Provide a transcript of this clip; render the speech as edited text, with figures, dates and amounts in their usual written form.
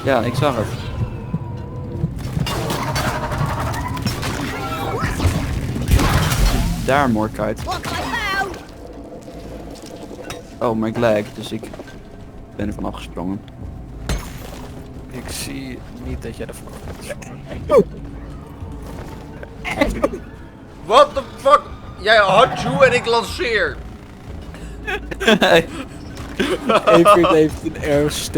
Ja, ik zag het. Daar Morkite. Oh, maar ik lag, dus ik ben ervan afgesprongen. Ik zie niet dat jij ervan bent. What the fuck? Jij had you en ik lanceer. Evert heeft een erg sterk